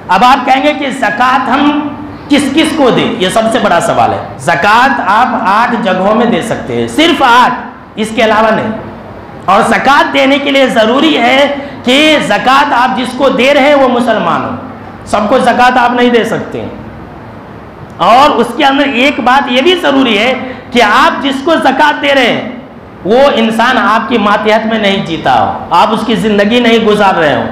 اب آپ کہیں گے کہ زکوٰۃ ہم کس کس کو دیں؟ یہ سب سے بڑا سوال ہے۔ زکوٰۃ آپ 8 جگہوں میں دے سکتے ہیں، صرف 8، اس کے علاوہ نہیں۔ اور زکوٰۃ دینے کے لیے ضروری ہے کہ زکوٰۃ آپ جس کو دے رہے ہیں وہ مسلمان ہو، سب کو زکوٰۃ آپ نہیں دے سکتے۔ اور اس کے اندر ایک بات یہ بھی ضروری ہے کہ آپ جس کو زکوٰۃ دے رہے ہیں وہ انسان آپ کی ماتحت میں نہیں جیتا ہو، آپ اس کی زندگی نہیں گزار رہے ہو،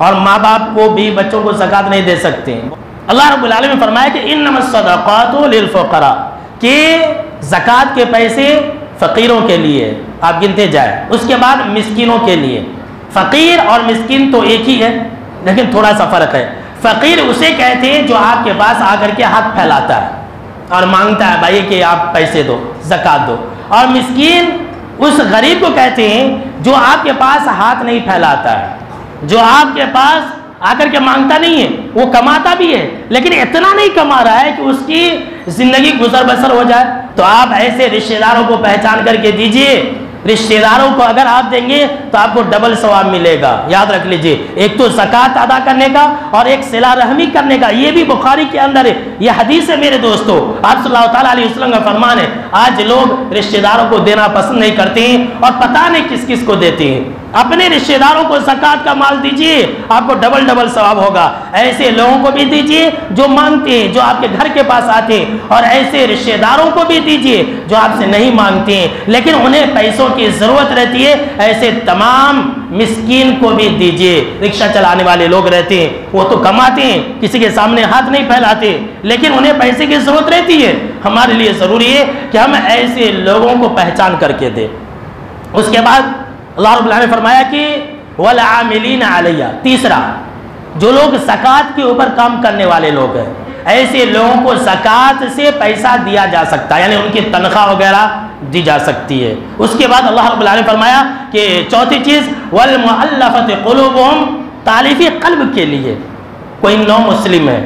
اور ماں باپ کو بھی بچوں کو زکوٰۃ نہیں دے سکتے۔ اللہ رب العالمین نے فرمایا کہ انما الصدقات للفقراء، کہ زکوٰۃ کے پیسے فقیروں کے لیے، آپ گنتے جائیں۔ اس کے بعد مسکینوں کے لیے۔ فقیر اور مسکین تو ایک ہی ہے لیکن تھوڑا سا فرق ہے۔ فقیر اسے کہتے ہیں جو آپ کے پاس آ کر کے ہاتھ پھیلاتا ہے اور مانگتا ہے بھائی کہ آپ پیسے دو، زکوٰۃ دو۔ اور مسکین اس غریب کو کہتے ہیں جو آپ کے پاس ہاتھ نہیں پھیلاتا ہے، جو آپ کے پاس آ کر کے مانگتا نہیں ہے، وہ کماتا بھی ہے لیکن اتنا نہیں کما رہا ہے کہ اس کی زندگی گزر بسر ہو جائے۔ تو آپ ایسے رشتہ داروں کو پہچان کر کے دیجئے۔ رشتہ داروں کو اگر آپ دیں گے تو آپ کو ڈبل ثواب ملے گا، یاد رکھ لیجئے، ایک تو زکوٰۃ ادا کرنے کا اور ایک صلہ رحمی کرنے کا۔ یہ بھی بخاری کے اندر ہے، یہ حدیث ہے میرے دوستو۔ آپ صلی اللہ تعالیٰ علیہ وسلم کا فرمان ہے، آج لوگ رشتہ داروں کو دینا پسند نہیں کرتے ہیں اور پتہ نہیں کس کس کو دیتے ہیں۔ اپنے رشتہ داروں کو زکوٰۃ کا مال دیجئے، آپ کو ڈبل ڈبل ثواب ہوگا۔ ایسے لوگوں کو بھی دیجئے جو مانگتے ہیں، جو آپ کے گھر کے پاس آتے ہیں، اور ایسے رشتہ داروں کو بھی دیجئے جو آپ سے نہیں مانگتے ہیں لیکن انہیں پیسوں کی ضرورت رہتی ہے۔ ایسے تمام مسکین کو بھی دیجئے۔ رکشہ چلانے والے لوگ رہتے ہیں، وہ تو کماتے ہیں، کسی کے سامنے ہاتھ نہیں پھیلاتے لیکن انہیں پیسے کی ضرورت رہتی ہے۔ ہمارے لیے ضروری ہے کہ ہم ایسے لوگوں کو پہچان کر کے دیں۔ اس کے بعد اللہ رب العالمین نے فرمایا کہ والعاملین علیہ، تیسرا جو لوگ زکوٰۃ کے اوپر کام کرنے والے لوگ ہیں، ایسے لوگوں کو زکوٰۃ سے پیسہ دیا جا سکتا ہے، یعنی ان کی تنخواہ وغیرہ دی جا سکتی ہے۔ اس کے بعد اللہ رب العالمین نے فرمایا کہ چوتھی چیز والمؤلفۃ قلوبہم، تالیف قلب کے لیے کوئی نو مسلم ہے،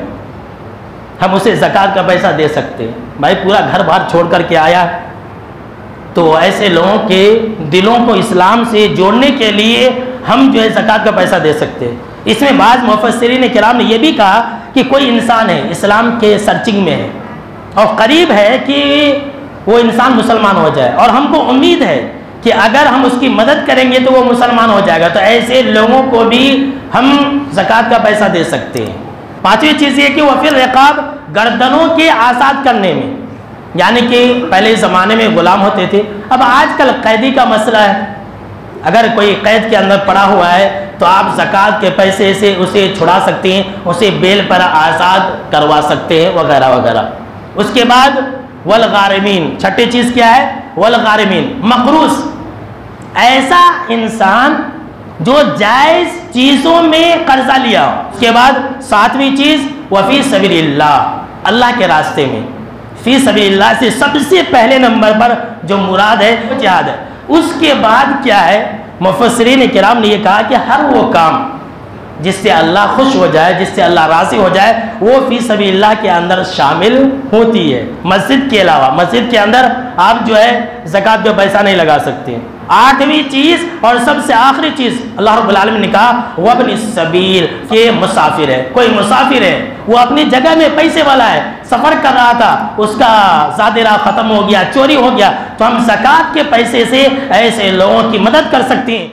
ہم اسے زکوٰۃ کا پیسہ دے سکتے ہیں۔ بھائی پورا گھر بار چھوڑ کر کے آیا، تو ایسے لوگوں کے دلوں کو اسلام سے جوڑنے کے لیے ہم جو ہے زکوٰۃ کا پیسہ دے سکتے ہیں۔ اس میں بعض مفسرین کرام نے یہ بھی کہا کہ کوئی انسان ہے اسلام کے سرچنگ میں ہے اور قریب ہے کہ وہ انسان مسلمان ہو جائے، اور ہم کو امید ہے کہ اگر ہم اس کی مدد کریں گے تو وہ مسلمان ہو جائے گا، تو ایسے لوگوں کو بھی ہم زکوٰۃ کا پیسہ دے سکتے ہیں۔ پانچویں چیز یہ کہ وہ فی الرقاب، گردنوں کے آزاد کرنے میں، یعنی کہ پہلے زمانے میں غلام ہوتے تھے، اب آج کل قیدی کا مسئلہ ہے، اگر کوئی قید کے اندر پڑا ہوا ہے تو آپ زکوٰۃ کے پیسے سے اسے چھڑا سکتے ہیں، اسے بیل پر آزاد کروا سکتے ہیں وغیرہ وغیرہ۔ اس کے بعد والغارمین، چھٹی چیز کیا ہے؟ والغارمین، مقروض، ایسا انسان جو جائز چیزوں میں قرضہ لیا۔ اس کے بعد ساتویں چیز وفی سبیل اللہ، اللہ کے راستے میں۔ فی سبیل اللہ سے سب سے پہلے نمبر پر جو مراد ہے وہ جہاد ہے۔ اس کے بعد کیا ہے؟ مفسرین کرام نے یہ کہا کہ ہر وہ کام جس سے اللہ خوش ہو جائے، جس سے اللہ راضی ہو جائے، وہ فی سبیل اللہ کے اندر شامل ہوتی ہے، مسجد کے علاوہ۔ مسجد کے اندر آپ جو ہے زکوٰۃ کا پیسہ نہیں لگا سکتے۔ آٹھویں چیز اور سب سے آخری چیز اللہ رب العالمین نے کہا وابن السبیل، کہ مسافر ہے، کوئی مسافر ہے، وہ اپنی جگہ میں پیسے والا ہے، سفر کر رہا تھا، اس کا زاد راہ ختم ہو گیا، چوری ہو گیا، تو ہم زکوٰۃ کے پیسے سے ایسے لوگوں کی مدد کر سکتے ہیں۔